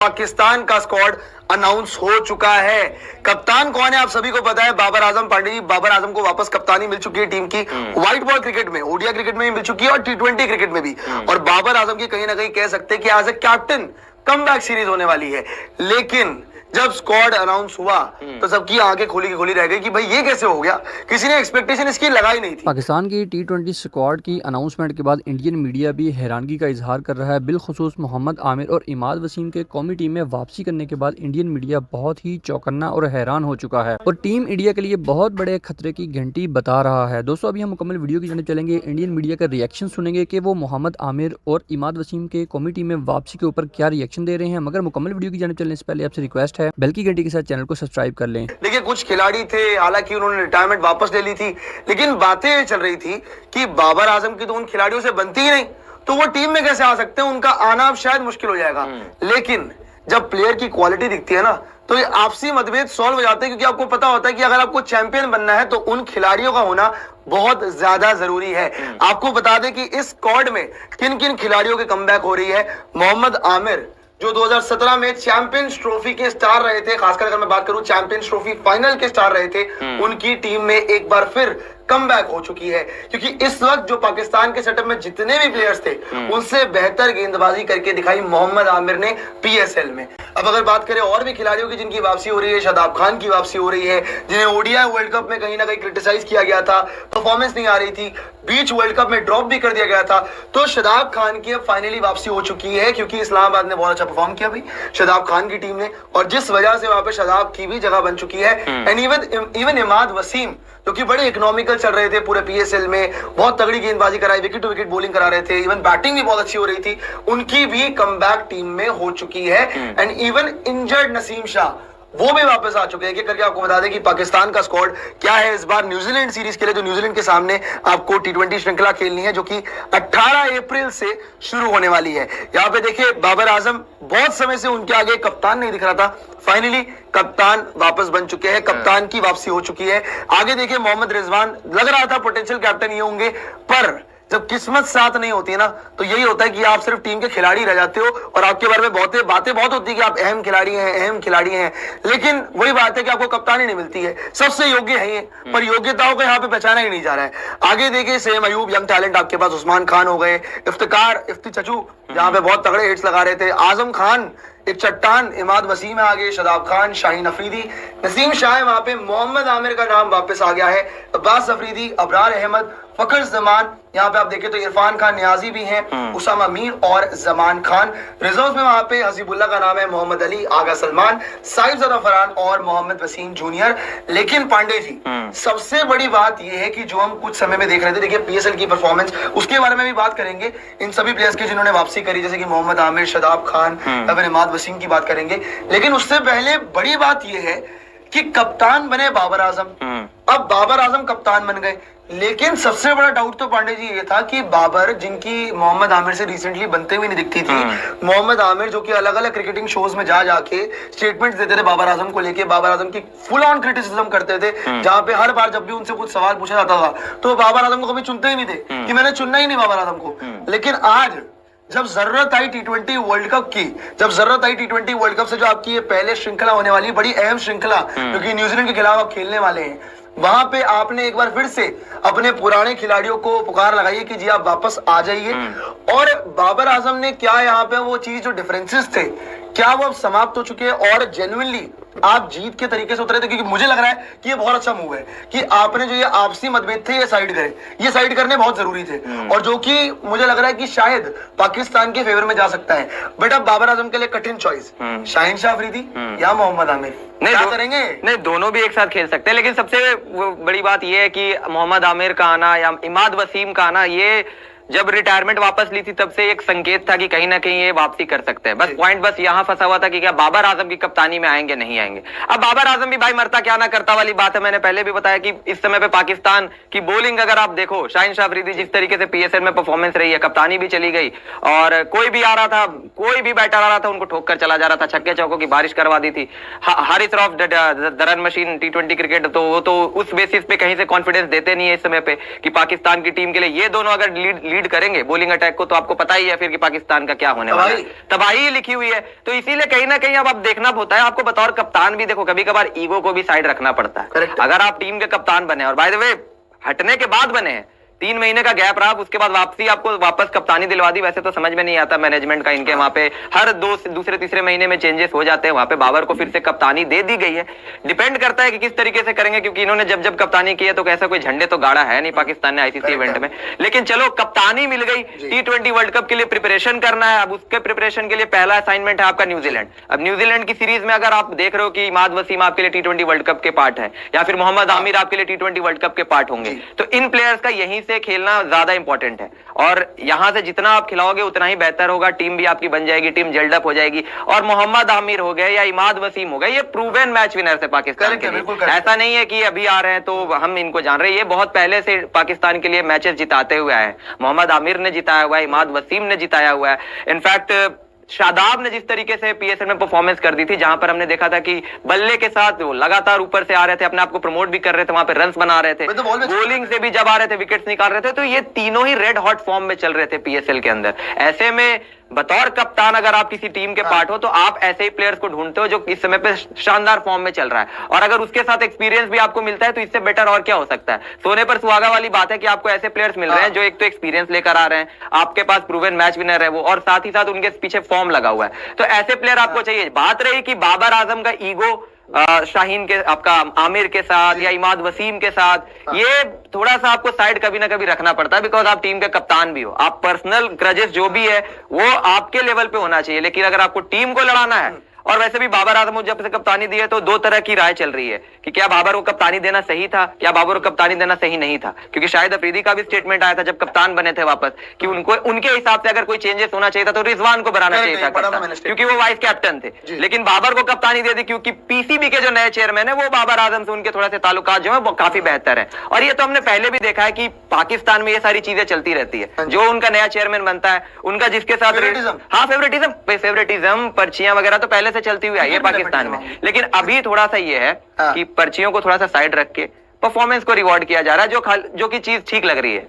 पाकिस्तान का squad announce हो चुका है। कप्तान कौन है आप सभी को पता है, बाबर आजम पांडे जी। बाबर आजम को वापस कप्तानी मिल चुकी है टीम की, व्हाइट बॉल क्रिकेट में, ओडीआई क्रिकेट में भी मिल चुकी है और टी20 क्रिकेट में भी। और बाबर आजम की कहीं ना कहीं कह सकते हैं कि as a captain comeback series होने वाली है। लेकिन जब स्क्वाड अनाउंस हुआ तो सबकी आंखें खोली की खोली रह गई कि भाई ये कैसे हो गया, किसी ने एक्सपेक्टेशन इसकी लगाई नहीं थी। पाकिस्तान की टी20 स्क्वाड की अनाउंसमेंट के बाद इंडियन मीडिया भी हैरानगी का इजहार कर रहा है। बिलखुसूस मोहम्मद आमिर और इमाद वसीम के कौमी टीम में वापसी करने के बाद इंडियन मीडिया बहुत ही चौकन्ना और हैरान हो चुका है और टीम इंडिया के लिए बहुत बड़े खतरे की घंटी बता रहा है। दोस्तों अभी हम मुकम्मल वीडियो की जानिब चलेंगे, इंडियन मीडिया का रिएक्शन सुनेंगे कि वो मोहम्मद आमिर और इमाद वसीम के कौमी टीम में वापसी के ऊपर क्या रिएक्शन दे रहे हैं। मगर मुकम्मल वीडियो की जानिब चलने से पहले आपसे रिक्वेस्ट है बेल की घंटी के साथ चैनल को सब्सक्राइब कर लें। देखिए कुछ खिलाड़ी थे, हालांकि उन्होंने रिटायरमेंट वापस ले ली थी, लेकिन बातें चल रही थी कि बाबर आजम की तो उन खिलाड़ियों से बनती ही नहीं, तो वो टीम में कैसे आ सकते हैं, उनका आना शायद मुश्किल हो जाएगा। लेकिन जब प्लेयर की क्वालिटी दिखती है ना, तो ये आपसी मतभेद सॉल्व हो जाते हैं, क्योंकि आपको पता होता है कि अगर आपको चैंपियन बनना है तो उन खिलाड़ियों का होना बहुत ज्यादा जरूरी है। आपको बता दें कि इस स्क्वाड में किन किन खिलाड़ियों के कमबैक हो रही है। मोहम्मद आमिर जो 2017 में चैंपियंस ट्रॉफी के स्टार रहे थे, खासकर अगर मैं बात करूं चैंपियंस ट्रॉफी फाइनल के स्टार रहे थे, उनकी टीम में एक बार फिर कमबैक हो चुकी है। क्योंकि इस वक्त जो पाकिस्तान के सेटअप में जितने भी प्लेयर्स थे उनसे बेहतर गेंदबाजी करके दिखाई मोहम्मद आमिर ने पीएसएल में। अब अगर बात करें और भी खिलाड़ियों की जिनकी वापसी हो रही है, शादाब खान की वापसी हो रही है, जिन्हें ओडीआई वर्ल्ड कप में कहीं ना कहीं क्रिटिसाइज किया गया था, परफॉर्मेंस नहीं आ रही थी, बीच वर्ल्ड कप में ड्रॉप भी कर दिया गया था, तो शादाब खान की अब फाइनली वापसी हो चुकी है। क्योंकि इस्लामाबाद ने बहुत अच्छा परफॉर्म किया भाई शादाब खान की टीम ने, और जिस वजह से वहां पे शादाब की भी जगह बन चुकी है। एंड इवन इमाद वसीम जो कि बड़े इकोनॉमिकल चल रहे थे पूरे पीएसएल में, बहुत तगड़ी गेंदबाजी कराई, विकेट टू विकेट बॉलिंग करा रहे थे, इवन बैटिंग भी बहुत अच्छी हो रही थी, उनकी भी कमबैक टीम में हो चुकी है। And even injured Naseem Shah वो भी वापस आ चुके हैं। कि करके आपको बता दें कि पाकिस्तान का स्क्वाड क्या है इस बार न्यूजीलैंड सीरीज के लिए, जो न्यूजीलैंड के सामने आपको टी20 श्रृंखला खेलनी है, जो कि 18 अप्रैल से शुरू होने वाली है। यहाँ पे देखिए बाबर आजम बहुत समय से उनके आगे कप्तान नहीं दिख रहा था, फाइनली कप्तान वापस बन चुके हैं, कप्तान की वापसी हो चुकी है। आगे देखिए मोहम्मद रिजवान, लग रहा था पोटेंशियल कैप्टन ये होंगे, पर जब किस्मत साथ नहीं होती है ना, तो यही होता है कि आप सिर्फ टीम के खिलाड़ी रह जाते हो और आपके बारे में बातें बहुत होती है कि आप अहम खिलाड़ी हैं, लेकिन वही बात है कि आपको कप्तानी नहीं मिलती है। सबसे योग्य है ये, पर योग्यताओं को यहाँ पे पहचाना ही नहीं जा रहा है। आगे देखिए सेम अयूब, यंग टैलेंट आपके पास, उस्मान खान हो गए, इफ्ती चचू जहां पे बहुत तगड़े हिट्स लगा रहे थे, आजम खान एक चट्टान, इमाद वसीम है आगे, शादाब खान, शाहीन अफरीदी, नसीम शाह है वहां पे, मोहम्मद आमिर का नाम वापस आ गया है, अब्बास अफरीदी, अबरार अहमद, फखर जमान, यहाँ पे आप देखें तो इरफान खान नियाजी भी हैं, उसामा मीर और जमान खान। रिजर्व में वहां पे हसीबुल्लाह का नाम है, मोहम्मद अली, आगा सलमान, साहिबजादा फरहान और मोहम्मद वसीम जूनियर। लेकिन पांडे जी सबसे बड़ी बात यह है कि जो हम कुछ समय में देख रहे थे, देखिए पीएसएल की परफॉर्मेंस, उसके बारे में भी बात करेंगे, इन सभी प्लेयर्स की जिन्होंने वापसी करी, जैसे कि मोहम्मद आमिर, शादाब खान, अब इमाद वसीम की बात करेंगे। लेकिन उससे पहले बड़ी बात यह है कि कप्तान बने बाबर आजम। अब बाबर आजम कप्तान बन गए, लेकिन सबसे बड़ा डाउट तो पांडे जी ये था कि बाबर, जिनकी मोहम्मद आमिर से रिसेंटली बनते हुए नहीं दिखती थी, मोहम्मद आमिर जो कि अलग अलग क्रिकेटिंग शोज में जा जाके स्टेटमेंट्स देते थे बाबर आजम को लेके, बाबर आजम की फुल ऑन क्रिटिसिज्म करते थे, जहां पे हर बार जब भी उनसे कुछ सवाल पूछा जाता था तो बाबर आजम को कभी चुनते ही नहीं थे कि मैंने चुनना ही नहीं बाबर आजम को। लेकिन आज जब जरूरत आई टी20 वर्ल्ड कप की, जब जरूरत आई टी20 वर्ल्ड कप से, जो आपकी ये पहले श्रृंखला होने वाली बड़ी अहम श्रृंखला क्योंकि न्यूजीलैंड के खिलाफ आप खेलने वाले हैं, वहां पे आपने एक बार फिर से अपने पुराने खिलाड़ियों को पुकार लगाई है कि जी आप वापस आ जाइए। और बाबर आजम ने क्या यहाँ पे वो चीज, जो डिफरेंसेस थे, क्या वो अब समाप्त हो चुके हैं और जेन्युइनली आप जीत के तरीके से उतरे थे? क्योंकि मुझे लग रहा है कि ये बहुत अच्छा मूव है कि आपने जो ये आपसी मतभेद थे ये साइड करे, ये साइड करने बहुत जरूरी थे, और जो कि मुझे लग रहा है कि शायद पाकिस्तान के फेवर में जा सकता है। बट अब बाबर आजम के लिए कठिन चॉइस, शाहीन शाह अफरीदी या मोहम्मद आमिर, क्या करेंगे? नहीं, दोनों भी एक साथ खेल सकते हैं, लेकिन सबसे बड़ी बात यह है कि मोहम्मद आमिर का आना या इमाद वसीम का आना, ये जब रिटायरमेंट वापस ली थी तब से एक संकेत था कि कहीं ना कहीं ये वापसी कर सकते हैं। बस पॉइंट बस यहाँ फंसा हुआ था कि क्या बाबर आजम की कप्तानी में आएंगे नहीं आएंगे। अब बाबर आजम भी भाई मरता क्या ना करता वाली बात है। मैंने पहले भी बताया कि इस समय पे पाकिस्तान की बॉलिंग अगर आप देखो, शाहीन शाह अफरीदी जिस तरीके से पीएसएल में परफॉर्मेंस रही है, कप्तानी भी चली गई, और कोई भी आ रहा था, कोई भी बैटर आ रहा था उनको ठोक कर चला जा रहा था, छक्के चौकों की बारिश करवा दी थी। Haris Rauf the run machine T20 cricket, तो उस बेसिस पे कहीं से कॉन्फिडेंस देते नहीं है इस समय पे कि पाकिस्तान की टीम के लिए ये दोनों अगर लीड लीड करेंगे बॉलिंग अटैक को, तो आपको पता ही है फिर कि पाकिस्तान का क्या होने वाला है, तबाही लिखी हुई है। तो इसीलिए कहीं ना कहीं अब आप देखना होता है, आपको बतौर कप्तान भी देखो कभी कभार ईगो को भी साइड रखना पड़ता है। अगर आप टीम के कप्तान बने, और बाय द वे हटने के बाद बने हैं, 3 महीने का गैप रहा, उसके बाद वापसी आपको वापस कप्तानी दिलवा दी। वैसे तो समझ में नहीं आता मैनेजमेंट का इनके, वहां पे हर दूसरे तीसरे महीने में चेंजेस हो जाते हैं। वहां पे बाबर को फिर से कप्तानी दे दी गई है, डिपेंड करता है कि किस तरीके से करेंगे, क्योंकि इन्होंने जब जब कप्तानी की है तो कैसा कोई झंडे तो गाड़ा है नहीं पाकिस्तान ने आईसीसी इवेंट में। लेकिन चलो कप्तानी मिल गई, T20 वर्ल्ड कप के लिए प्रिपरेशन करना है। अब उसके प्रिपरेशन के लिए पहला असाइनमेंट है आपका न्यूजीलैंड। अब न्यूजीलैंड की सीरीज में अगर आप देख रहे हो कि इमाद वसीम आपके लिए T20 वर्ल्ड कप के पार्ट है, या फिर मोहम्मद आमिर आपके लिए T20 वर्ल्ड कप के पार्ट होंगे, तो इन प्लेयर्स का यहीं से खेलना ज्यादा इंपॉर्टेंट है। और यहां से जितना आप खिलाओगे उतना ही बेहतर होगा, टीम भी आपकी बन जाएगी, टीम जल्ड अप हो जाएगी। और मोहम्मद आमिर हो गए या इमाद वसीम हो गए, ये प्रूवन मैच विनर्स है पाकिस्तान के लिए। ऐसा नहीं है कि अभी आ रहे हैं तो हम इनको जान रहे हैं, ये बहुत पहले से पाकिस्तान के लिए मैचेस जिताते हुए आए हैं। मोहम्मद आमिर ने जिताया हुआ है, इमाद वसीम ने जिताया हुआ है। इनफैक्ट शादाब ने जिस तरीके से पीएसएल में परफॉर्मेंस कर दी थी, जहां पर हमने देखा था कि बल्ले के साथ वो लगातार ऊपर से आ रहे थे, अपने आप को प्रमोट भी कर रहे थे, वहां पे रन्स बना रहे थे, बॉलिंग से भी जब आ रहे थे विकेट्स निकाल रहे थे, तो ये तीनों ही रेड हॉट फॉर्म में चल रहे थे पीएसएल के अंदर। ऐसे में बतौर कप्तान अगर आप किसी टीम के पार्ट हो तो आप ऐसे ही प्लेयर्स को ढूंढते हो जो इस समय पे शानदार फॉर्म में चल रहा है, और अगर उसके साथ एक्सपीरियंस भी आपको मिलता है तो इससे बेटर और क्या हो सकता है। सोने पर सुहागा वाली बात है कि आपको ऐसे प्लेयर्स मिल रहे हैं जो एक तो एक्सपीरियंस लेकर आ रहे हैं, आपके पास प्रूवन मैच विनर है वो, और साथ ही साथ उनके पीछे फॉर्म लगा हुआ है, तो ऐसे प्लेयर आपको चाहिए। बात रही कि बाबर आजम का ईगो शाहीन के, आपका आमिर के साथ या इमाद वसीम के साथ, ये थोड़ा सा आपको साइड कभी ना कभी रखना पड़ता है, बिकॉज आप टीम के कप्तान भी हो। आप पर्सनल ग्रजेस जो भी है वो आपके लेवल पे होना चाहिए, लेकिन अगर आपको टीम को लड़ाना है, और वैसे भी बाबर आजम को जब से कप्तानी दी है तो दो तरह की राय चल रही है कि क्या बाबर को कप्तानी देना सही था, क्या बाबर को कप्तानी देना सही नहीं था। क्योंकि शाहिद अफरीदी का भी स्टेटमेंट आया था जब कप्तान बने थे वापस कि उनको उनके हिसाब से अगर कोई चेंजेस होना चाहिए था तो रिजवान को बनाना चाहिए था कप्तान, क्योंकि वो वाइस कैप्टन थे। लेकिन बाबर को कप्तानी दे दी क्योंकि पीसीबी के जो नए चेयरमैन है वो बाबर आजम से उनके थोड़ा से ताल्लुकात जो है वो काफी बेहतर है। और ये तो हमने पहले भी देखा है कि पाकिस्तान में ये सारी चीजें चलती रहती है, जो उनका नया चेयरमैन बनता है उनका जिसके साथ फेवरेटिज्म पर्चियां वगैरह तो पहले से चलती हुई आई है पाकिस्तान में। लेकिन अभी थोड़ा सा ये है कि पर्चियों को थोड़ा सा साइड रख के परफॉर्मेंस को रिवॉर्ड किया जा रहा है, जो की चीज ठीक लग रही है।